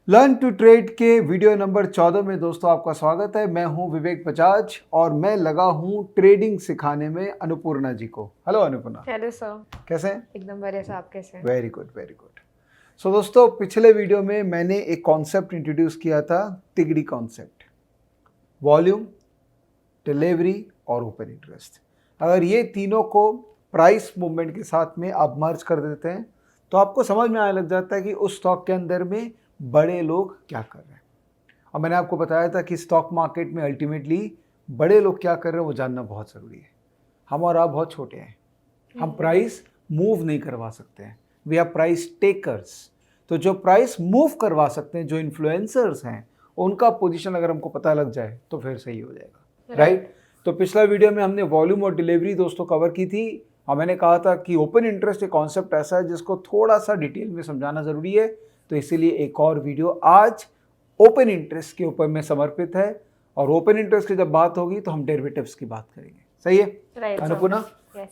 Learn to trade के video number 14 में दोस्तों आपका स्वागत है। मैं हूं विवेक बजाज और मैं लगा हूं ट्रेडिंग सिखाने में अनुपूर्णा जी को। हेलो अनुपूर्णा। Hello sir. कैसे हैं? एकदम बढ़िया सर, आप कैसे हैं? Very good very good. So दोस्तों, पिछले वीडियो में मैंने एक कॉन्सेप्ट इंट्रोड्यूस किया था, तिगड़ी कॉन्सेप्ट। वॉल्यूम, डिलीवरी और ओपन इंटरेस्ट। अगर ये तीनों को प्राइस मूवमेंट के साथ में आप मर्ज कर देते हैं तो आपको समझ में आने लग जाता है कि उस स्टॉक के अंदर में बड़े लोग क्या कर रहे हैं। और मैंने आपको बताया था कि स्टॉक मार्केट में अल्टीमेटली बड़े लोग क्या कर रहे हैं वो जानना बहुत ज़रूरी है। हम और आप बहुत छोटे हैं, हम प्राइस मूव नहीं करवा सकते हैं, वी आर प्राइस टेकर्स। तो जो प्राइस मूव करवा सकते हैं, जो इन्फ्लुएंसर्स हैं, उनका पोजीशन अगर हमको पता लग जाए तो फिर सही हो जाएगा, राइट? तो पिछला वीडियो में हमने वॉल्यूम और डिलीवरी दोस्तों कवर की थी और मैंने कहा था कि ओपन इंटरेस्ट एक कॉन्सेप्ट ऐसा है जिसको थोड़ा सा डिटेल में समझाना ज़रूरी है। तो इसीलिए एक और वीडियो आज ओपन इंटरेस्ट के ऊपर में समर्पित है। और ओपन इंटरेस्ट की जब बात होगी तो हम डेरिवेटिव्स की बात करेंगे, सही है? Right Annapurna,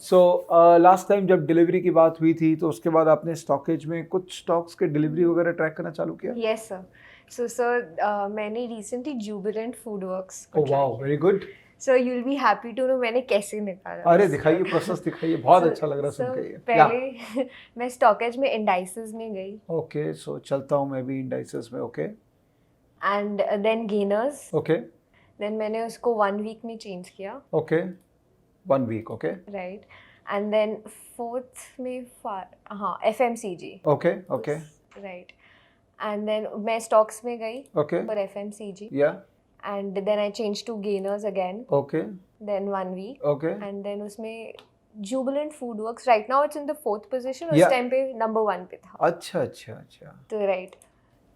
so last time जब डिलीवरी की बात हुई थी तो उसके बाद आपने स्टॉकेज में कुछ स्टॉक्स के डिलीवरी वगैरह ट्रैक करना चालू किया? Yes sir. सो सर, मैंने recently Jubilant Food Works oh wow, very good. So you will be happy to know मैंने कैसे निकाला। अरे दिखाइए, प्रोसेस दिखाइए, बहुत अच्छा लग रहा है सुन के ये। पहले मैं स्टॉकेज में इंडाइसेस में गई ओके, सो चलता हूँ मैं भी इंडाइसेस में। Okay and then gainers. Okay then मैंने उसको 1 वीक में चेंज किया। Okay, 1 week. Okay right. And then fourth में हाँ FMCG. Okay okay right. And then मैं स्टॉक्स में गई ओके फॉर एफएमसीजी या and then I changed to gainers again. Okay Then 1 week. Okay And then उसमें Jubilant Foodworks right now it's in the 4th position. उस Yeah. Time पे number 1 पे था। अच्छा अच्छा अच्छा, तो right.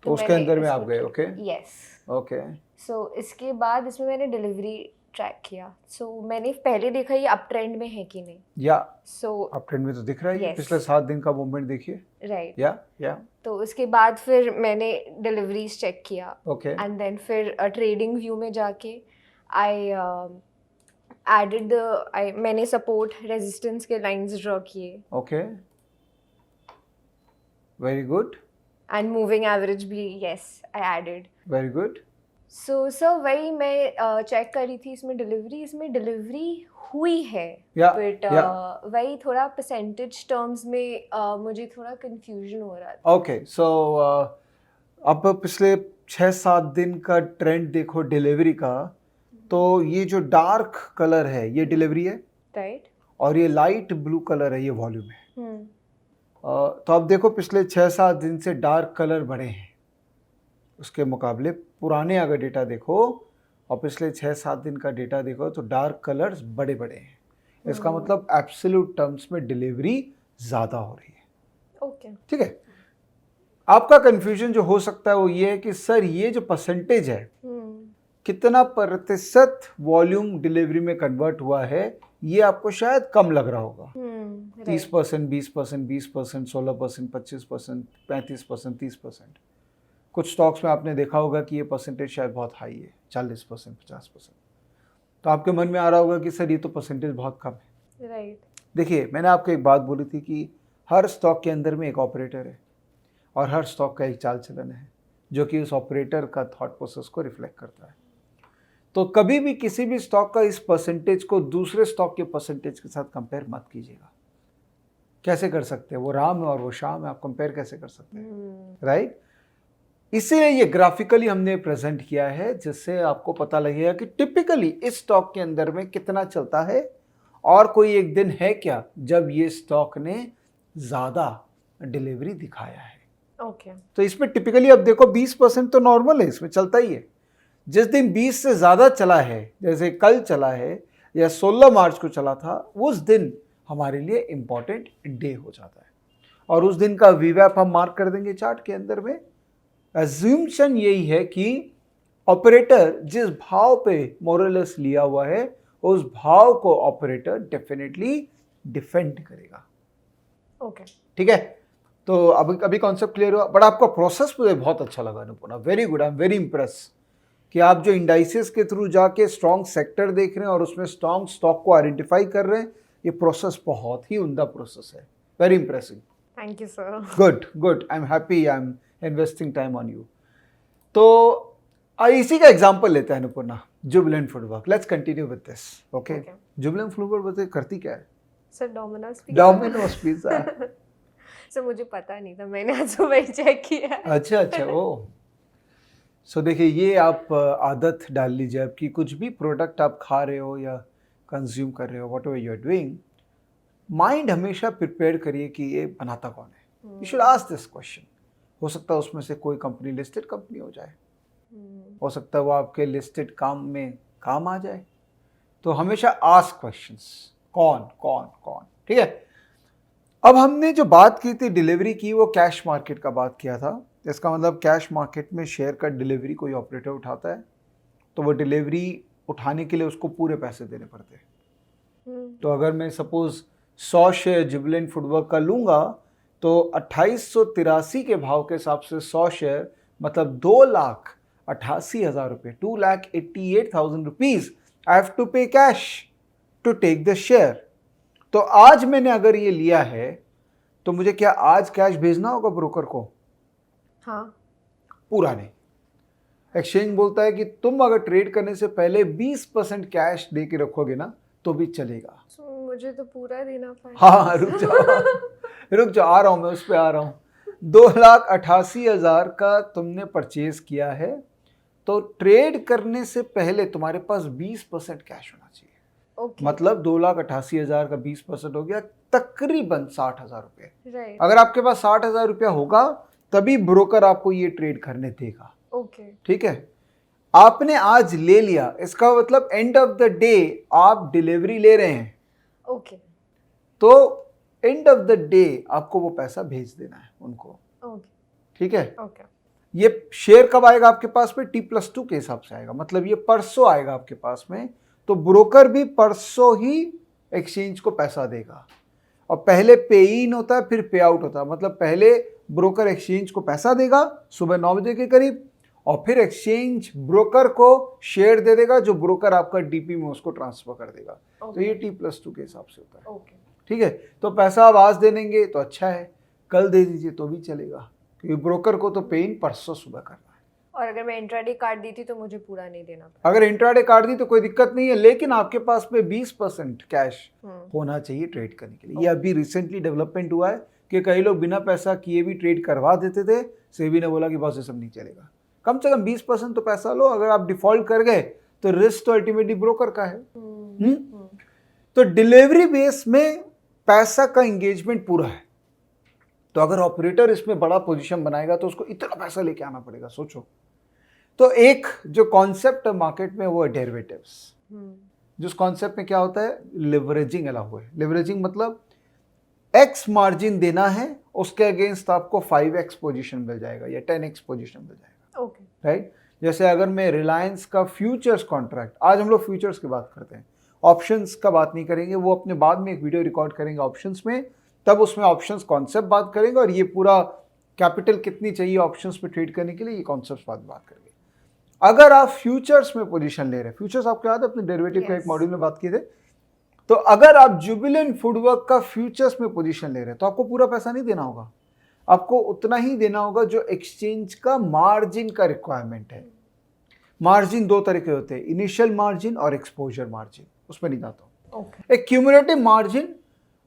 तो उसके अंदर में आप गए। Okay Yes. ओके So इसके बाद इसमें मैंने डिलीवरी ट्रैक किया। So मैंने पहले देखा ये अप ट्रेंड में है कि नहीं। या So आप ट्रेंड में तो दिख रहा है। Yes. पिछले 7 दिन का मूवमेंट देखिए। right. या तो उसके बाद फिर मैंने डिलीवरीज चेक किया ओके एंड देन फिर ट्रेडिंग व्यू में जाके आई एडेड मैंने सपोर्ट रेजिस्टेंस के लाइंस ड्रॉ किए okay, very good and moving average भी yes I added. Very good. So sir वही मैं चेक कर रही थी इसमें डिलीवरी हुई है। Yeah, but yeah. वही थोड़ा परसेंटेज टर्म्स में मुझे थोड़ा कंफ्यूजन हो रहा था। ओके, सो अब पिछले 6-7 दिन का ट्रेंड देखो डिलीवरी का, तो ये जो डार्क कलर है ये डिलीवरी है, राइट। और ये लाइट ब्लू कलर है ये वॉल्यूम है। हम्म। तो अब देखो पिछले 6-7 दिन से डार्क कलर बढ़े हैं उसके मुकाबले। पुराने अगर डेटा देखो और पिछले 6-7 दिन का डेटा देखो तो डार्क कलर्स बड़े बड़े हैं। इसका मतलब एब्सोल्यूट टर्म्स में डिलीवरी ज़्यादा हो रही है। ओके। ठीक है। आपका कंफ्यूजन जो हो सकता है वो ये है कि सर ये जो परसेंटेज है कितना प्रतिशत वॉल्यूम डिलीवरी में कन्वर्ट हुआ है, ये आपको शायद कम लग रहा होगा। 30%, 20%, 20%, 16%, 25%, 35%, 30%। कुछ स्टॉक्स में आपने देखा होगा कि ये परसेंटेज शायद बहुत हाई है, 40%, 50%। तो आपके मन में आ रहा होगा कि सर ये तो परसेंटेज बहुत कम है। राइट। देखिए, मैंने आपको एक बात बोली थी कि हर स्टॉक के अंदर में एक ऑपरेटर है और हर स्टॉक का एक चाल चलन है जो कि उस ऑपरेटर का थॉट प्रोसेस को रिफ्लेक्ट करता है। तो कभी भी किसी भी स्टॉक का इस परसेंटेज को दूसरे स्टॉक के परसेंटेज के साथ कंपेयर मत कीजिएगा। कैसे कर सकते हैं? वो राम है और वो शाम है, आप कंपेयर कैसे कर सकते हैं, राइट? इसीलिए ये ग्राफिकली हमने प्रेजेंट किया है जिससे आपको पता लगेगा कि टिपिकली इस स्टॉक के अंदर में कितना चलता है और कोई एक दिन है क्या जब ये स्टॉक ने ज़्यादा डिलीवरी दिखाया है। ओके। तो इसमें टिपिकली अब देखो 20% तो नॉर्मल है, इसमें चलता ही है। जिस दिन 20 से ज़्यादा चला है, जैसे कल चला है या 16 मार्च को चला था, उस दिन हमारे लिए इम्पॉर्टेंट डे हो जाता है और उस दिन का वीवैप हम मार्क कर देंगे चार्ट के अंदर में। अज्यूमशन यही है कि ऑपरेटर जिस भाव पे मोरलेस लिया हुआ है उस भाव को ऑपरेटर डेफिनेटली डिफेंड करेगा। ओके। ठीक है। तो अभी कॉन्सेप्ट क्लियर हुआ, बट आपका प्रोसेस मुझे बहुत अच्छा लगा Annapurna. Very good, I am very Impress कि आप जो इंडाइसेस के थ्रू जाके स्ट्रॉन्ग सेक्टर देख रहे हैं और उसमें स्ट्रॉन्ग स्टॉक को आइडेंटिफाई कर रहे हैं। ये प्रोसेस बहुत ही उम्दा प्रोसेस है। Very impressive. Thank you sir. Good good, I am happy, I am investing time on you. तो इसी का एग्जांपल लेते हैं Annapurna, Jubilant food work. Let's continue with this. Okay, Okay. Jubilant food work करती क्या है? Sir Domino's Domino's pizza. Sir मुझे पता नहीं था, मैंने आज सुबह ही चेक किया। अच्छा अच्छा, ओ सो देखिए, ये आप आदत डाल लीजिए, आपकी कुछ भी प्रोडक्ट आप खा रहे हो या कंज्यूम कर रहे हो, whatever you are doing, mind हमेशा प्रिपेयर करिए कि ये बनाता कौन है। You should ask this question. हो सकता है उसमें से कोई कंपनी लिस्टेड कंपनी हो जाए, हो सकता है वो आपके लिस्टेड काम में काम आ जाए। तो हमेशा आस्क क्वेश्चंस, कौन कौन कौन, ठीक है। अब हमने जो बात की थी डिलीवरी की, वो कैश मार्केट का बात किया था। इसका मतलब कैश मार्केट में शेयर का डिलीवरी कोई ऑपरेटर उठाता है, तो वो डिलीवरी उठाने के लिए उसको पूरे पैसे देने पड़ते हैं। तो अगर मैं suppose 100 share Jubilant food work का लूँगा, तो 2883 के भाव के हिसाब से 100 शेयर मतलब 2,88,000 रुपये, 2,88,000 rupees I have to pay cash to take the share. तो आज मैंने अगर ये लिया है, तो मुझे क्या आज कैश भेजना होगा ब्रोकर को? हाँ। पूरा नहीं। एक्सचेंज बोलता है कि तुम अगर ट्रेड करने से पहले 20% कैश दे के रखोगे ना, तो भी चलेगा। मुझे तो पूरा देना पड़ेगा। हाँ, रुक जाओ, आ रहा हूं मैं, उस पर आ रहा हूं। 2,88,000 का तुमने परचेज किया है, तो ट्रेड करने से पहले तुम्हारे पास 20% कैश होना चाहिए। मतलब 2,88,000 का 20% हो गया तकरीबन 60,000 रुपये। अगर आपके पास 60,000 रुपया होगा, तभी ब्रोकर आपको ये ट्रेड करने देगा। ठीक है, आपने आज ले लिया, इसका मतलब एंड ऑफ द डे आप डिलीवरी ले रहे हैं। तो एंड ऑफ द डे आपको वो पैसा भेज देना है उनको। ठीक है। ये शेयर कब आएगा आपके पास में? T+2 के हिसाब से आएगा, मतलब ये परसों आएगा आपके पास में। तो ब्रोकर भी परसों ही एक्सचेंज को पैसा देगा। और पहले पे इन होता है, फिर पे आउट होता है। मतलब पहले ब्रोकर एक्सचेंज को पैसा देगा सुबह 9 बजे के करीब, और फिर एक्सचेंज ब्रोकर को शेयर दे देगा, जो ब्रोकर आपका डीपी में उसको ट्रांसफर कर देगा। तो ये T+2 के हिसाब से होता है। ठीक है, तो पैसा आप आज दे देंगे तो अच्छा है, कल दे दीजिए तो भी चलेगा, क्योंकि ब्रोकर को तो पे इन परसों सुबह करना है। और अगर मैं इंट्राडे कार्ड दी थी तो मुझे पूरा नहीं देना पड़ा। अगर इंट्राडे कार्ड दी तो कोई दिक्कत नहीं है, लेकिन आपके पास में 20% कैश होना चाहिए ट्रेड करने के लिए। ये अभी रिसेंटली डेवलपमेंट हुआ है कि कई लोग बिना पैसा किए भी ट्रेड करवा देते थे। सेबी ने बोला कि बॉस ये सब नहीं चलेगा, कम से कम 20% तो पैसा लो। अगर आप डिफॉल्ट कर गए तो रिस्क तो अल्टीमेटली ब्रोकर का है। तो डिलीवरी बेस में पैसा का एंगेजमेंट पूरा है। तो अगर ऑपरेटर इसमें बड़ा पोजीशन बनाएगा तो उसको इतना पैसा लेके आना पड़ेगा, सोचो। तो एक जो कॉन्सेप्ट है मार्केट में वो है डेरिवेटिव्स। जिस कॉन्सेप्ट में क्या होता है, लिवरेजिंग अलाउ हुआ है। लिवरेजिंग मतलब एक्स मार्जिन देना है, उसके अगेंस्ट आपको 5x पोजीशन मिल जाएगा या 10x पोजीशन मिल जाएगा। राइट। जैसे अगर मैं रिलायंस का फ्यूचर्स कॉन्ट्रैक्ट, आज हम लोग फ्यूचर्स की बात करते हैं, ऑप्शंस का बात नहीं करेंगे, वो अपने बाद में एक वीडियो रिकॉर्ड करेंगे ऑप्शंस में, तब उसमें ऑप्शंस कॉन्सेप्ट बात करेंगे, और ये पूरा कैपिटल कितनी चाहिए ऑप्शंस पे ट्रेड करने के लिए, ये कॉन्सेप्ट बात करेंगे। अगर आप फ्यूचर्स में पोजीशन ले रहे हैं, फ्यूचर्स आपको याद है अपने डेरिवेटिव का एक मॉड्यूल में बात किए थे, तो अगर आप जुबिलेंट फूड वर्क का फ्यूचर्स में पोजीशन ले रहे हैं तो आपको पूरा पैसा नहीं देना होगा, आपको उतना ही देना होगा जो एक्सचेंज का मार्जिन का रिक्वायरमेंट है। मार्जिन दो तरह के होते हैं, इनिशियल मार्जिन और एक्सपोजर मार्जिन, उसमें नहीं जाता हूँ। एक क्यूमुलेटिव मार्जिन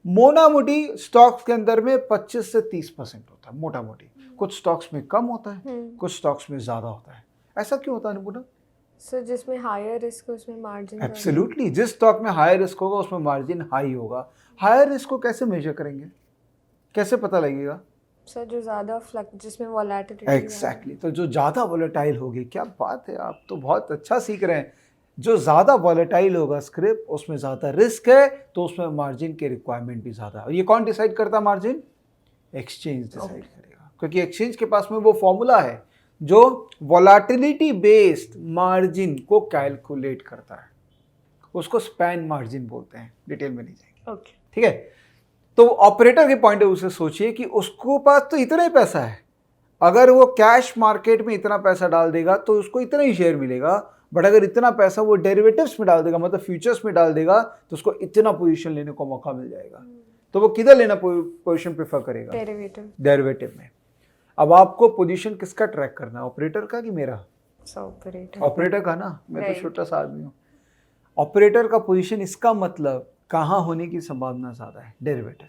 मोटा मोटी स्टॉक्स के अंदर में 25 से 30% होता है, मोटा मोटी। कुछ स्टॉक्स में कम होता है, कुछ स्टॉक्स में ज्यादा होता है। ऐसा क्यों होता है अनुपूर्णा? सर जिसमें हायर रिस्क है उसमें मार्जिन। एब्सोल्युटली, जिस स्टॉक में हायर रिस्क होगा उसमें मार्जिन हाई होगा। हायर रिस्क को कैसे मेजर करेंगे, कैसे पता लगेगा? सर जो ज़्यादा जिसमें वोलेटिलिटी। एग्जैक्टली, तो जो ज़्यादा वोलेटाइल होगी, क्या बात है, आप तो बहुत अच्छा सीख रहे हैं। जो ज़्यादा वोलेटाइल होगा स्क्रिप्ट, उसमें ज़्यादा रिस्क है, तो उसमें मार्जिन के रिक्वायरमेंट भी ज़्यादा है। और ये कौन डिसाइड करता है मार्जिन? एक्सचेंज डिसाइड करेगा, क्योंकि एक्सचेंज के पास में वो फॉर्मूला है जो वोलेटिलिटी बेस्ड मार्जिन को कैलकुलेट करता है, उसको स्पैन मार्जिन बोलते हैं, डिटेल में नहीं जाएंगे। ठीक है, तो ऑपरेटर के पॉइंट ऑफ व्यू से सोचिए कि उसको पास तो इतना ही पैसा है, अगर वो कैश मार्केट में इतना पैसा डाल देगा तो उसको इतना ही शेयर मिलेगा, बट अगर इतना पैसा वो डेरिवेटिव्स में डाल देगा, मतलब फ्यूचर्स में डाल देगा, तो उसको इतना पोजीशन लेने को मौका मिल जाएगा। तो वो किधर लेना पोजीशन प्रेफर करेगा? डेरिवेटिव में। अब आपको पोजीशन किसका ट्रैक करना है, ऑपरेटर का कि मेरा? ऑपरेटर। ऑपरेटर का ना, मैं तो Right. छोटा सा आदमी हूँ। ऑपरेटर का पोजीशन, इसका मतलब कहाँ होने की संभावना ज़्यादा है? डेरिवेटिव।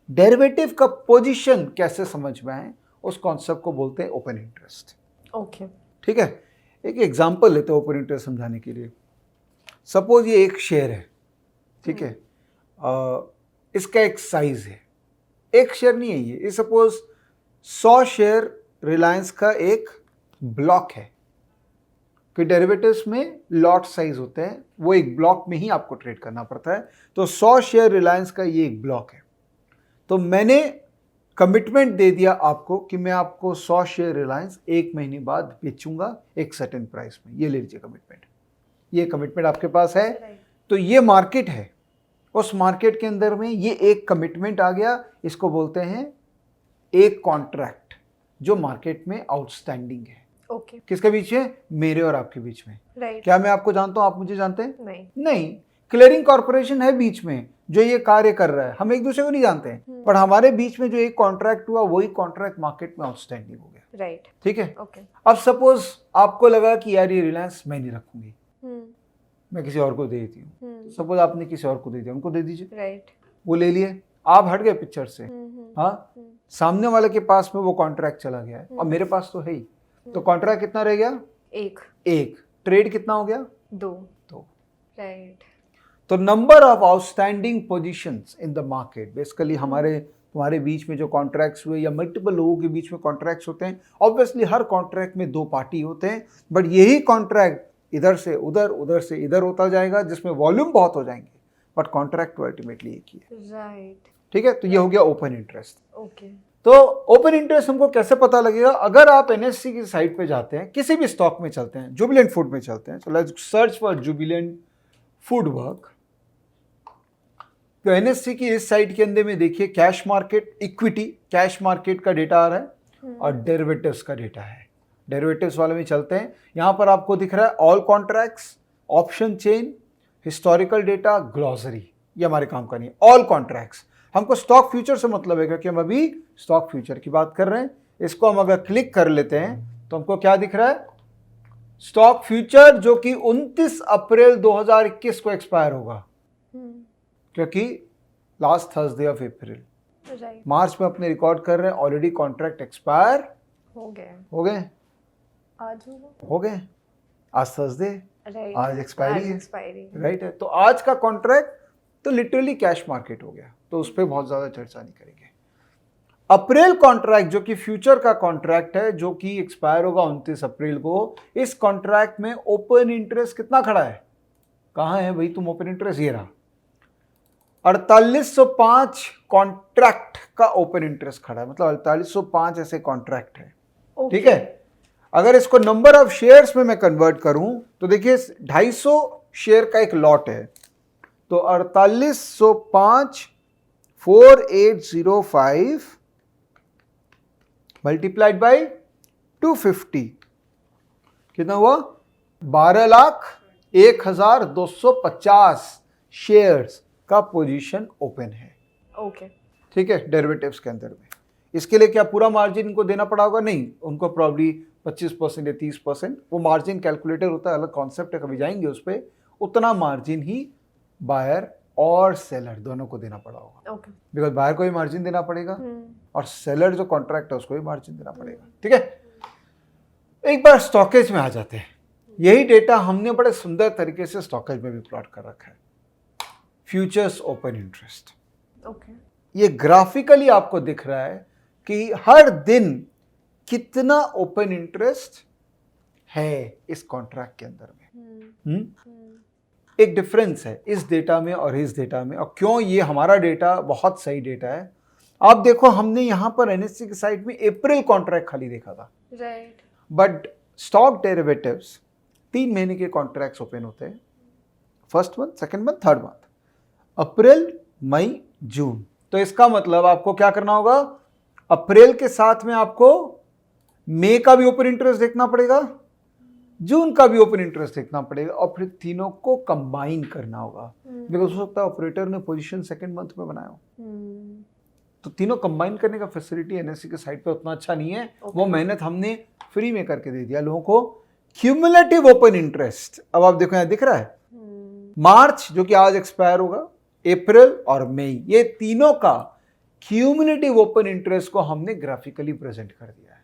डेरिवेटिव का पोजीशन कैसे समझ में आए, उस कॉन्सेप्ट को बोलते हैं ओपन इंटरेस्ट। ओके। ठीक है, एक एग्जांपल लेते हैं ओपन इंटरेस्ट समझाने के लिए। सपोज ये एक शेयर है, ठीक है, इसका एक साइज है, एक शेयर नहीं है ये सपोज 100 शेयर रिलायंस का एक ब्लॉक है, कि डेरिवेटिव्स में लॉट साइज होते हैं, वो एक ब्लॉक में ही आपको ट्रेड करना पड़ता है। तो 100 शेयर रिलायंस का ये एक ब्लॉक है, तो मैंने कमिटमेंट दे दिया आपको कि मैं आपको 100 शेयर रिलायंस एक महीने बाद बेचूंगा एक सर्टेन प्राइस में, ये ले लीजिए कमिटमेंट। ये कमिटमेंट आपके पास है, तो ये मार्केट है, उस मार्केट के अंदर में ये एक कमिटमेंट आ गया, इसको बोलते हैं एक कॉन्ट्रैक्ट, जो मार्केट में आउटस्टैंडिंग है। ओके। किसके बीच में? मेरे और आपके बीच में। राइट। क्या मैं आपको जानता हूं, आप मुझे जानते हैं? नहीं। नहीं, क्लियरिंग कॉर्पोरेशन है बीच में जो ये कार्य कर रहा है, हम एक दूसरे को नहीं जानते हैं, पर हमारे बीच में जो एक कॉन्ट्रैक्ट हुआ वही कॉन्ट्रैक्ट मार्केट में आउटस्टैंडिंग हो गया। राइट। ठीक है, ओके। अब सपोज आपको लगा कि यार ये रिलायंस मैं नहीं रखूंगी, मैं किसी और को दे देती हूँ। सपोज आपने किसी और को दे दिया, उनको दे दीजिए। राइट। वो ले लिए, आप हट गए पिक्चर से। हाँ, सामने वाले के पास में वो कॉन्ट्रैक्ट चला गया है और मेरे पास तो है ही, तो कॉन्ट्रैक्ट कितना रह गया? एक। ट्रेड कितना हो गया? 2। राइट। तो number of outstanding positions in the market, basically तुम्हारे बीच में जो कॉन्ट्रैक्ट्स हुए या मल्टीपल लोगों के बीच में कॉन्ट्रैक्ट्स होते हैं, ऑब्वियसली हर कॉन्ट्रैक्ट में 2 पार्टी होते हैं, बट यही कॉन्ट्रैक्ट इधर से उधर, उधर से इधर होता जाएगा, जिसमें वॉल्यूम बहुत हो जाएंगे, बट कॉन्ट्रैक्ट तो अल्टीमेटली एक ही है। राइट। ठीक है, तो ये हो गया ओपन इंटरेस्ट। ओके। तो ओपन इंटरेस्ट हमको कैसे पता लगेगा? अगर आप एनएससी की साइट पे जाते हैं, किसी भी स्टॉक में चलते हैं, जुबिलेंट फूड में चलते हैं, so let's search for Jubilant food work, तो एनएससी की इस साइट के अंदर में देखिए cash market, equity cash market का डेटा आ रहा है और डेरिवेटिव्स का डेटा है। डेरिवेटिव्स वाले में चलते हैं, यहां पर आपको दिख रहा है all contracts, option chain, historical data, glossary, ये हमारे काम का नहीं है। ऑल कॉन्ट्रैक्ट्स, हमको स्टॉक फ्यूचर से मतलब है क्योंकि हम अभी स्टॉक फ्यूचर की बात कर रहे हैं। इसको हम अगर क्लिक कर लेते हैं तो हमको क्या दिख रहा है? स्टॉक फ्यूचर, जो कि 29 अप्रैल 2021 को एक्सपायर होगा, क्योंकि last Thursday of April, right. March में अपने रिकॉर्ड कर रहे हैं, ऑलरेडी कॉन्ट्रैक्ट एक्सपायर हो गए। आज हो गए, आज थर्सडे, राइट, आज एक्सपायरी है, एक्सपायरी। राइट है। तो आज का कॉन्ट्रैक्ट तो लिटरली कैश मार्केट हो गया, तो उस पर बहुत ज़्यादा चर्चा नहीं करेंगे। अप्रैल कॉन्ट्रैक्ट जो कि फ्यूचर का कॉन्ट्रैक्ट है, जो कि एक्सपायर होगा 29 अप्रैल को, इस कॉन्ट्रैक्ट में ओपन इंटरेस्ट कितना खड़ा है? कहाँ है भाई तुम ओपन इंटरेस्ट? ये रहा 4805 कॉन्ट्रैक्ट का ओपन इंटरेस्ट खड़ा है, मतलब 4805 ऐसे कॉन्ट्रैक्ट है। ठीक है, अगर इसको नंबर ऑफ शेयर्स में मैं कन्वर्ट करूं तो देखिए 250 शेयर का एक लॉट है, तो 4805 4805 मल्टीप्लाइड बाई 250 कितना हुआ? 12,01,250 शेयर्स का पोजीशन ओपन है। ओके। ठीक है, डेरिवेटिव्स के अंदर में। इसके लिए क्या पूरा मार्जिन इनको देना पड़ा होगा? नहीं, उनको प्रॉब्ली 25% या 30%, वो मार्जिन कैलकुलेटर होता है, अलग कॉन्सेप्ट है, कभी जाएंगे उस पर, उतना मार्जिन ही बायर और सेलर दोनों को देना पड़ा होगा। ओके। बिकॉज बायर को भी मार्जिन देना पड़ेगा और सेलर जो कॉन्ट्रैक्ट है उसको भी मार्जिन देना पड़ेगा। ठीक है, एक बार स्टॉकेज में आ जाते हैं। यही डेटा हमने बड़े सुंदर तरीके से स्टॉकेज में भी प्लॉट कर रखा है, फ्यूचर्स ओपन इंटरेस्ट। ओके। ये ग्राफिकली आपको दिख रहा है कि हर दिन कितना ओपन इंटरेस्ट है इस कॉन्ट्रैक्ट के अंदर में। एक डिफरेंस है इस डेटा में और इस डेटा में, और क्यों ये हमारा डेटा बहुत सही डेटा है। आप देखो, हमने यहां पर एनएससी की साइट में अप्रैल कॉन्ट्रैक्ट खाली देखा था, राइट, बट स्टॉक डेरिवेटिव्स 3 महीने के कॉन्ट्रैक्ट्स ओपन होते हैं, first month, second month, third month, April, मई, जून। तो इसका मतलब आपको क्या करना होगा? अप्रैल के साथ में आपको मई का भी ओपन इंटरेस्ट देखना पड़ेगा, जून का भी ओपन इंटरेस्ट देखना पड़ेगा, और फिर तीनों को कंबाइन करना होगा। बिकॉज हो सकता है ऑपरेटर ने पोजीशन सेकंड मंथ में बनाया हो, तो तीनों कंबाइन करने का फैसिलिटी एनएससी के साइड पे उतना अच्छा नहीं है। वो मेहनत हमने फ्री में करके दे दिया लोगों को। क्यूमुलेटिव ओपन इंटरेस्ट, अब आप देखो यहाँ दिख रहा है, मार्च जो कि आज एक्सपायर होगा, अप्रैल और मई, ये तीनों का क्यूमुलेटिव ओपन इंटरेस्ट को हमने ग्राफिकली प्रेजेंट कर दिया है।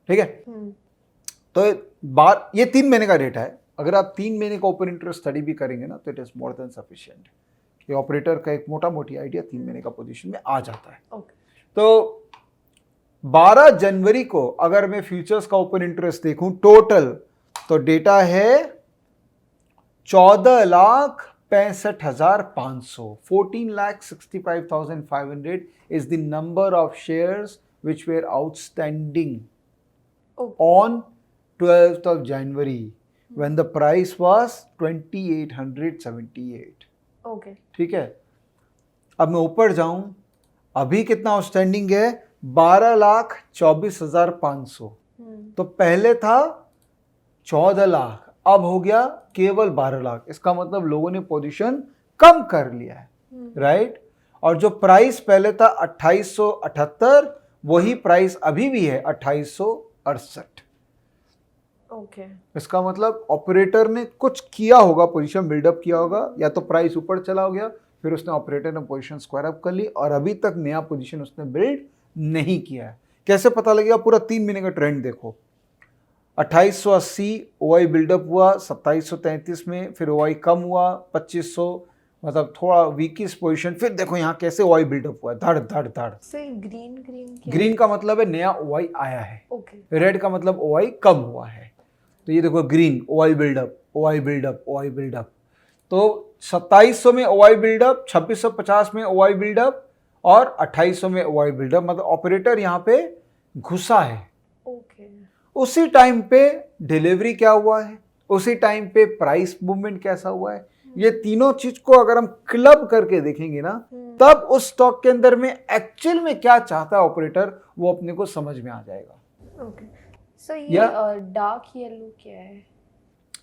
ठीक है, तो ये 3 महीने का डेटा है। अगर आप 3 महीने का ओपन इंटरेस्ट स्टडी भी करेंगे ना तो it is more than sufficient कि ऑपरेटर का एक मोटा मोटी आइडिया 3 महीने का पोजीशन में आ जाता है। तो 12 जनवरी को अगर मैं फ्यूचर्स का ओपन इंटरेस्ट देखूं टोटल, तो डेटा है 14,65,500, 14,65,500 is the number of shares which were outstanding on 12th of January when the price was 2,878. Okay, ठीक है, अब मैं ऊपर जाऊं, अभी कितना आउटस्टैंडिंग है? 12,24,500। तो पहले था 14 लाख, अब हो गया केवल 12 लाख। इसका मतलब लोगों ने पोजीशन कम कर लिया है, राइट? और जो प्राइस पहले था 2878, वही प्राइस अभी भी है 2868। ओके, इसका मतलब ऑपरेटर ने कुछ किया होगा, पोजीशन बिल्डअप किया होगा, या तो प्राइस ऊपर चला गया, फिर उसने ऑपरेटर ने पोजीशन स्क्वायर अप कर ली और अभी तक नया पोजीशन उसने बिल्ड नहीं किया है। कैसे पता लगेगा? पूरा 3 महीने का ट्रेंड देखो। 2880 ओआई बिल्डअप हुआ, 2733 में फिर ओआई कम हुआ, 2500 मतलब थोड़ा वीकिस पोजीशन, फिर देखो यहाँ कैसे ओआई बिल्डअप हुआ, धड़ धड़ धड़। ग्रीन का मतलब है नया ओआई आया है, रेड का मतलब ओआई कम हुआ है। तो ये देखो green, OI buildup, OI buildup, OI buildup. तो 2700 में ओआई बिल्डअप, 2650 में ओआई बिल्डअप और 2800 में ओआई बिल्डअप, मतलब ऑपरेटर यहाँ पे घुसा है। उसी टाइम पे डिलीवरी क्या हुआ है, उसी टाइम पे प्राइस मूवमेंट कैसा हुआ है, ये तीनों चीज को अगर हम क्लब करके देखेंगे ना, तब उस स्टॉक के अंदर में एक्चुअल में क्या चाहता है ऑपरेटर, वो अपने को समझ में आ जाएगा। ओके, सो ये डार्क येलो क्या है?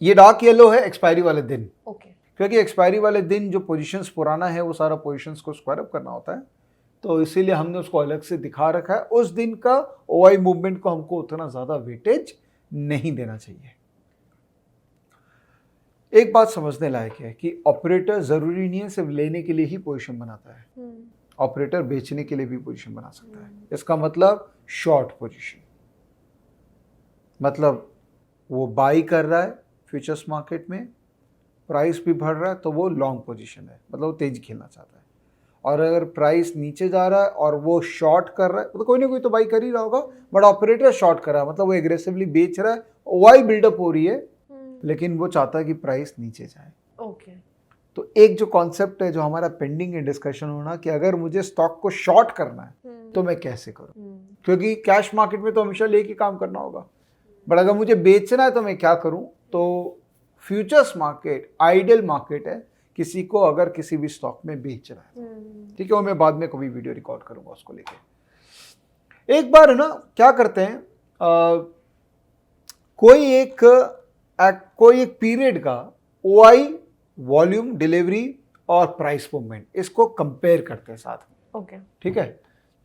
ये डार्क येलो है एक्सपायरी वाले दिन। ओके, क्योंकि एक्सपायरी वाले दिन जो पोजीशंस पुराना है वो सारा पोजीशंस को स्क्वायर अप करना होता है, तो इसीलिए हमने उसको अलग से दिखा रखा है। उस दिन का ओआई मूवमेंट को हमको उतना ज्यादा वेटेज नहीं देना चाहिए। एक बात समझने लायक है कि ऑपरेटर जरूरी नहीं है सिर्फ लेने के लिए ही पोजीशन बनाता है, ऑपरेटर बेचने के लिए भी पोजीशन बना सकता है। इसका मतलब शॉर्ट पोजीशन, मतलब वो बाई कर रहा है फ्यूचर्स मार्केट में, प्राइस भी बढ़ रहा है तो वो लॉन्ग पोजीशन है, मतलब वो तेजी खेलना चाहता है। और अगर प्राइस नीचे जा रहा है और वो शॉर्ट कर रहा है, तो कोई ना कोई तो बाई कर ही रहा होगा, बट ऑपरेटर शॉर्ट कर रहा है, मतलब वो एग्रेसिवली बेच रहा है, ओआई बिल्डअप हो रही है, लेकिन वो चाहता है कि प्राइस नीचे जाए। ओके, तो एक जो कॉन्सेप्ट है जो हमारा पेंडिंग है डिस्कशन होना, कि अगर मुझे स्टॉक को शॉर्ट करना है तो मैं कैसे करूं, क्योंकि कैश मार्केट में तो हमेशा लेके काम करना होगा, बट अगर मुझे बेचना है तो मैं क्या करूं। तो फ्यूचर्स मार्केट आइडियल मार्केट है किसी को अगर किसी भी स्टॉक में बेच रहा है, ठीक है, वो मैं बाद में कभी वीडियो रिकॉर्ड करूंगा उसको लेके। एक बार है ना क्या करते हैं, कोई एक पीरियड का ओआई, वॉल्यूम, डिलीवरी और प्राइस मूवमेंट, इसको कंपेयर करते हैं साथ में। ओके, ठीक है,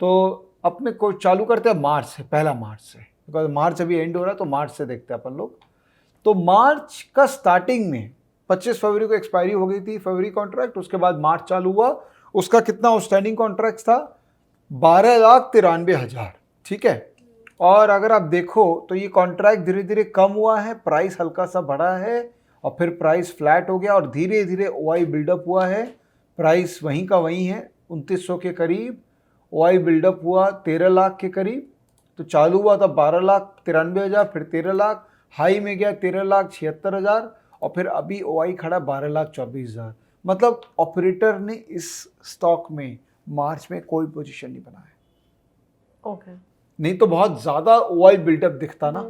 तो अपने को चालू करते हैं मार्च से, पहला मार्च से, बिकॉज मार्च अभी एंड हो रहा है तो मार्च से देखते हैं अपन लोग। तो मार्च का स्टार्टिंग में 25 फरवरी को एक्सपायरी हो गई थी फरवरी कॉन्ट्रैक्ट, उसके बाद मार्च चालू हुआ, उसका कितना आउटस्टैंडिंग कॉन्ट्रैक्ट था? 12,93,000। ठीक है, और अगर आप देखो तो ये कॉन्ट्रैक्ट धीरे धीरे कम हुआ है, प्राइस हल्का सा बढ़ा है और फिर प्राइस फ्लैट हो गया और धीरे धीरे ओआई बिल्डअप हुआ है, प्राइस वहीं का वहीं है 2900 के करीब, ओआई बिल्डअप हुआ 13 लाख के करीब। तो चालू हुआ था 12,93,000, फिर 13 लाख, हाई में गया 13,76,000 और फिर अभी ओआई खड़ा 12,24,000। मतलब ऑपरेटर ने इस स्टॉक में मार्च में कोई पोजीशन नहीं बनाया। ओके, नहीं तो बहुत ज्यादा ओआई बिल्डअप दिखता ना।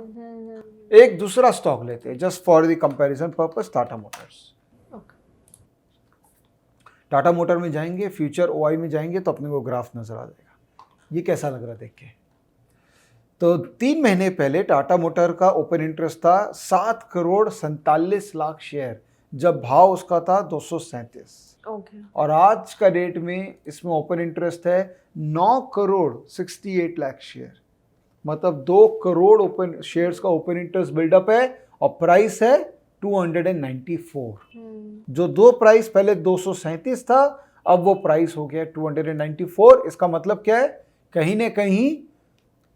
एक दूसरा स्टॉक लेते हैं just for the comparison purpose, Tata Motors. Tata motor में जाएंगे, फ्यूचर ओआई में जाएंगे तो अपने को ग्राफ नजर आ जाएगा। ये कैसा लग रहा है देख के? तो 3 महीने पहले टाटा मोटर का ओपन इंटरेस्ट था 7,47,00,000 शेयर, जब भाव उसका था 237। ओके। और आज का डेट में इसमें ओपन इंटरेस्ट है 9 करोड़ 68 लाख शेयर, मतलब 2 करोड़ ओपन शेयर्स का ओपन इंटरेस्ट बिल्डअप है और प्राइस है 294। जो दो प्राइस पहले 237 था, अब वो प्राइस हो गया 294। इसका मतलब क्या है, कहीं ना कहीं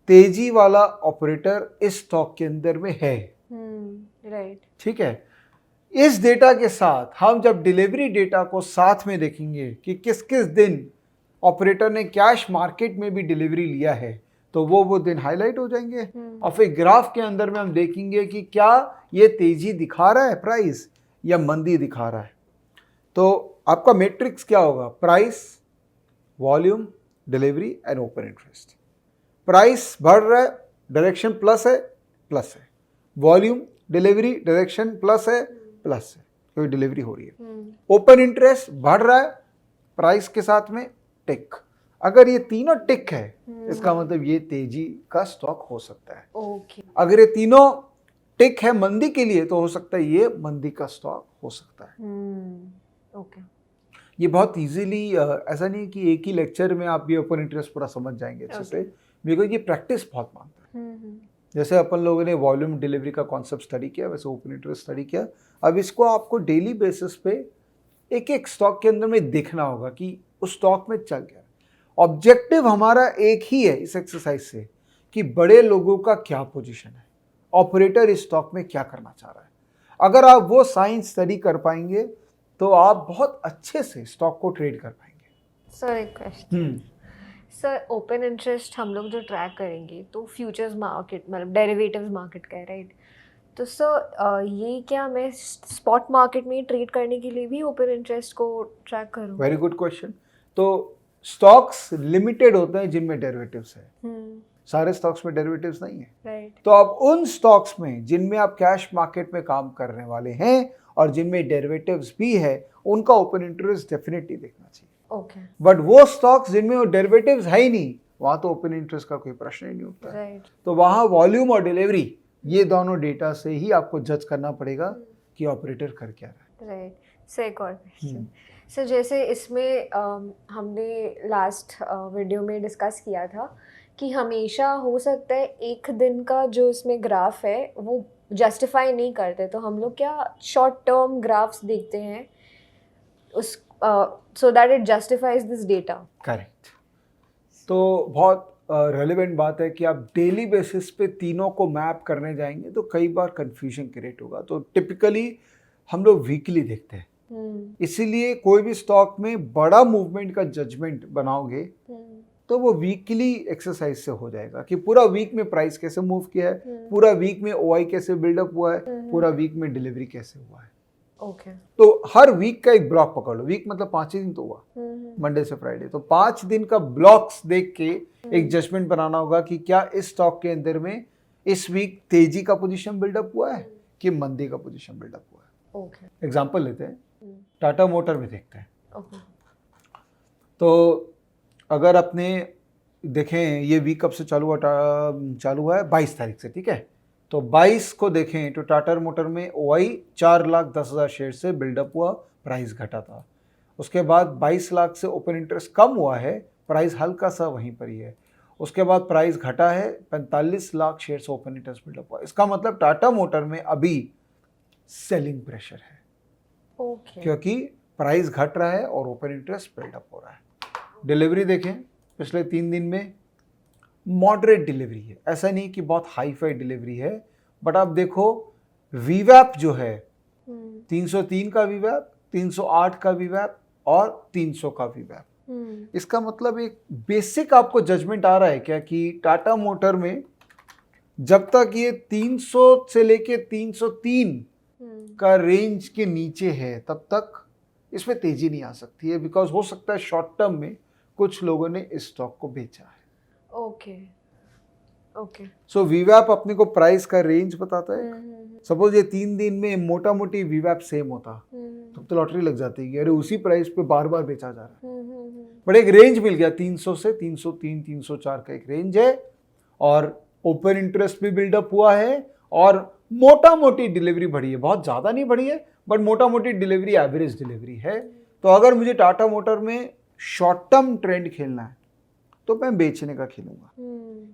तेजी वाला ऑपरेटर इस स्टॉक के अंदर में है। राइट। ठीक है, इस डेटा के साथ हम जब डिलीवरी डेटा को साथ में देखेंगे कि किस किस दिन ऑपरेटर ने कैश मार्केट में भी डिलीवरी लिया है, तो वो दिन हाईलाइट हो जाएंगे। और फिर ग्राफ के अंदर में हम देखेंगे कि क्या ये तेजी दिखा रहा है प्राइस या मंदी दिखा रहा है। तो आपका मैट्रिक्स क्या होगा, price, volume, delivery and open interest. Price बढ़ रहा है, डायरेक्शन प्लस है, वॉल्यूम, डिलीवरी, डायरेक्शन प्लस है, क्योंकि डिलीवरी हो रही है। ओपन इंटरेस्ट बढ़ रहा है प्राइस के साथ में टिक। अगर ये तीनों टिक है, इसका मतलब ये तेजी का स्टॉक हो सकता है। ओके। अगर ये तीनों टिक है मंदी के लिए, तो हो सकता है ये मंदी का स्टॉक हो सकता है। ओके। ये बहुत इजीली, ऐसा नहीं कि एक ही लेक्चर में आप ये ओपन इंटरेस्ट पूरा समझ जाएंगे अच्छे से, बिकॉज ये प्रैक्टिस बहुत मांगता है। जैसे अपन लोगों ने वॉल्यूम डिलीवरी का कॉन्सेप्ट स्टडी किया, वैसे ओपन इंटरेस्ट स्टडी किया। अब इसको आपको डेली बेसिस पे एक एक स्टॉक के अंदर में देखना होगा कि उस स्टॉक में चल गया। ऑब्जेक्टिव हमारा एक ही है इस एक्सरसाइज से, कि बड़े लोगों का क्या पोजीशन है, ऑपरेटर इस स्टॉक में क्या करना चाह रहा है। अगर आप वो साइंस स्टडी कर पाएंगे तो आप बहुत अच्छे से स्टॉक को ट्रेड कर पाएंगे। सर एक क्वेश्चन, सर ओपन इंटरेस्ट हम लोग जो ट्रैक करेंगे तो फ्यूचर्स मार्केट मतलब डेरिवेटिव्स मार्केट का है, राइट? तो सर ये क्या मैं स्पॉट मार्केट में ट्रेड करने के लिए भी ओपन इंटरेस्ट को ट्रैक करूँ? Very good question. तो स्टॉक्स लिमिटेड होते हैं जिनमें डेरिवेटिव्स है, सारे स्टॉक्स में डेरिवेटिव्स नहीं है, राइट। तो आप उन स्टॉक्स में जिनमें आप कैश मार्केट में काम करने वाले हैं और जिनमें डेरिवेटिव्स भी है, उनका ओपन इंटरेस्ट डेफिनेटली देखना चाहिए। ओके। बट वो स्टॉक्स जिनमें वो डेरिवेटिव्स है ही नहीं, वहां तो ओपन इंटरेस्ट का कोई प्रश्न ही नहीं उठता है। राइट। तो वहां वॉल्यूम और डिलीवरी, ये दोनों डेटा से ही आपको जज करना पड़ेगा कि ऑपरेटर कर क्या रहा है। राइट। सर एक और क्वेश्चन, सर जैसे इसमें हमने लास्ट वीडियो में डिस्कस किया था कि हमेशा हो सकता है एक दिन का जो इसमें ग्राफ है वो जस्टिफाई नहीं करते, तो हम लोग क्या शॉर्ट टर्म ग्राफ्स देखते हैं उस so that it justifies this data. Correct. तो बहुत रेलेवेंट बात है कि आप डेली बेसिस पे तीनों को मैप करने जाएंगे तो कई बार कंफ्यूजन क्रिएट होगा। तो टिपिकली हम लोग वीकली देखते हैं, इसीलिए कोई भी स्टॉक में बड़ा मूवमेंट का जजमेंट बनाओगे तो वो वीकली एक्सरसाइज से हो जाएगा कि पूरा वीक में प्राइस कैसे मूव किया है, पूरा वीक में ओआई कैसे बिल्डअप हुआ है, पूरा वीक में डिलीवरी कैसे हुआ है। ओके। तो हर वीक का एक ब्लॉक पकड़ लो, वीक मतलब 5 ही दिन तो हुआ, मंडे से फ्राइडे, तो 5 दिन का ब्लॉक्स देख के एक जजमेंट बनाना होगा कि क्या इस स्टॉक के अंदर में इस वीक तेजी का पोजीशन बिल्डअप हुआ है कि मंदी का पोजीशन बिल्डअप हुआ है। ओके। एग्जांपल लेते हैं, टाटा मोटर में देखते हैं। ओके। तो अगर अपने देखें ये वीक कब से चालू हुआ है 22 तारीख से, ठीक है। तो 22 को देखें तो टाटा मोटर में ओआई 4,10,000 शेयर से बिल्डअप हुआ, प्राइस घटा था। उसके बाद 22 लाख से ओपन इंटरेस्ट कम हुआ है, प्राइस हल्का सा वहीं पर ही है। उसके बाद प्राइस घटा है, 45 लाख शेयर से ओपन इंटरेस्ट बिल्डअप हुआ। इसका मतलब टाटा मोटर में अभी सेलिंग प्रेशर है, ओके। क्योंकि प्राइस घट रहा है और ओपन इंटरेस्ट बिल्डअप हो रहा है। डिलीवरी देखें, पिछले 3 दिन में मॉडरेट डिलीवरी है, ऐसा नहीं कि बहुत हाई फाई डिलीवरी है, बट आप देखो वीवैप जो है 303 का वीवैप, 308 का वीवैप और 300 का वीवैप। इसका मतलब एक बेसिक आपको जजमेंट आ रहा है क्या कि टाटा मोटर में जब तक ये 300 से लेके 303 का रेंज के नीचे है तब तक इसमें तेजी नहीं आ सकती है, बिकॉज हो सकता है शॉर्ट टर्म में कुछ लोगों ने इस स्टॉक को बेचा है। ओके। ओके। सो वीवैप अपने को प्राइस का रेंज बताता है। सपोज ये 3 दिन में मोटा मोटी वीवैप सेम होता तब तो लॉटरी लग जाती है, अरे उसी प्राइस पे बार बार बेचा जा रहा है। बट एक रेंज मिल गया, 300 से 303 304 का एक रेंज है, और ओपन इंटरेस्ट भी बिल्डअप हुआ है और मोटा मोटी डिलीवरी बढ़ी है, बहुत ज़्यादा नहीं बढ़ी है बट मोटा मोटी डिलीवरी एवरेज डिलीवरी है। तो अगर मुझे टाटा मोटर में शॉर्ट टर्म ट्रेंड खेलना है तो मैं बेचने का खेलूंगा।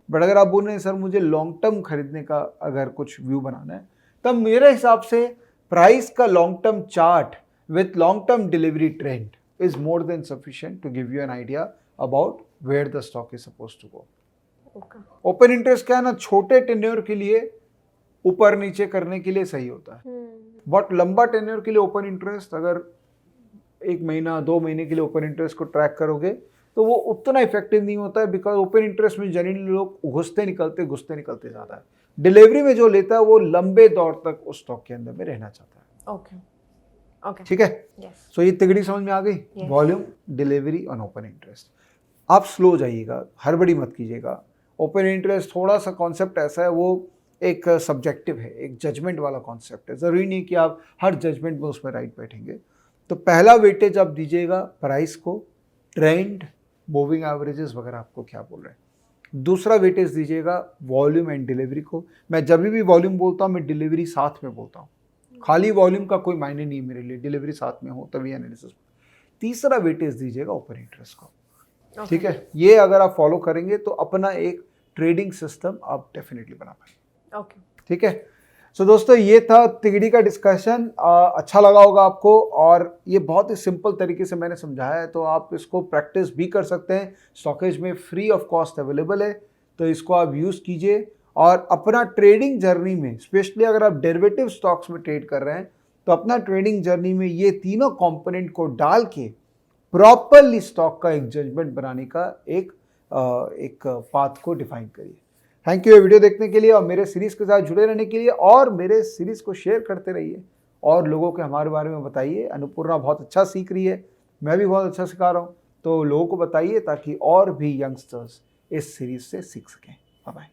बट अगर आप बोल रहे हैं सर मुझे लॉन्ग टर्म खरीदने का अगर कुछ व्यू बनाना है, तब मेरे हिसाब से प्राइस का long term chart with long term delivery trend is more than sufficient to give you an idea about where the stock is suppose to go. Open interest क्या है ना, छोटे टेन्योर के लिए ऊपर नीचे करने के लिए सही होता है। बहुत लंबा टेन्योर के लिए ओपन इंटरेस्ट, अगर 1 महीना 2 महीने के लिए ओपन इंटरेस्ट को ट्रैक करोगे तो वो उतना इफेक्टिव नहीं होता है, बिकॉज ओपन इंटरेस्ट में जनरली लोग घुसते निकलते ज़्यादा है। डिलीवरी में जो लेता है वो लंबे दौर तक उस स्टॉक के अंदर में रहना चाहता है। ओके, ठीक है। सो ये तिगड़ी समझ में आ गई, वॉल्यूम, डिलीवरी और ओपन इंटरेस्ट। आप स्लो जाइएगा, हड़बड़ी मत कीजिएगा। ओपन इंटरेस्ट थोड़ा सा कॉन्सेप्ट ऐसा है, वो एक सब्जेक्टिव है, एक जजमेंट वाला कॉन्सेप्ट है। ज़रूरी नहीं कि आप हर जजमेंट में उसमें राइट बैठेंगे। तो पहला वेटेज आप दीजिएगा प्राइस को, ट्रेंड, मूविंग एवरेजेस वगैरह आपको क्या बोल रहे हैं। दूसरा वेटेज दीजिएगा वॉल्यूम एंड डिलीवरी को। मैं जब भी वॉल्यूम बोलता हूँ मैं डिलीवरी साथ में बोलता हूँ, खाली वॉल्यूम का कोई मायने नहीं मेरे लिए, डिलीवरी साथ में हो तभी एनालिसिस। तीसरा वेटेज दीजिएगा ओपन इंटरेस्ट को। ठीक है, ये अगर आप फॉलो करेंगे तो अपना एक ट्रेडिंग सिस्टम आप डेफिनेटली बना पाएंगे। ठीक है। सो दोस्तों ये था तिगड़ी का डिस्कशन। अच्छा लगा होगा आपको, और ये बहुत ही सिंपल तरीके से मैंने समझाया है, तो आप इसको प्रैक्टिस भी कर सकते हैं। स्टॉकेज में फ्री ऑफ कॉस्ट अवेलेबल है, तो इसको आप यूज़ कीजिए और अपना ट्रेडिंग जर्नी में, स्पेशली अगर आप डेरिवेटिव स्टॉक्स में ट्रेड कर रहे हैं, तो अपना ट्रेडिंग जर्नी में ये तीनों कंपोनेंट को डाल के प्रॉपरली स्टॉक का एक जजमेंट बनाने का एक पाथ को डिफाइन करिए। थैंक यू ये वीडियो देखने के लिए और मेरे सीरीज़ के साथ जुड़े रहने के लिए, और मेरे सीरीज़ को शेयर करते रहिए और लोगों को हमारे बारे में बताइए। अनुपूर्णा बहुत अच्छा सीख रही है, मैं भी बहुत अच्छा सिखा रहा हूँ, तो लोगों को बताइए ताकि और भी यंगस्टर्स इस सीरीज़ से सीख सकें। Bye bye.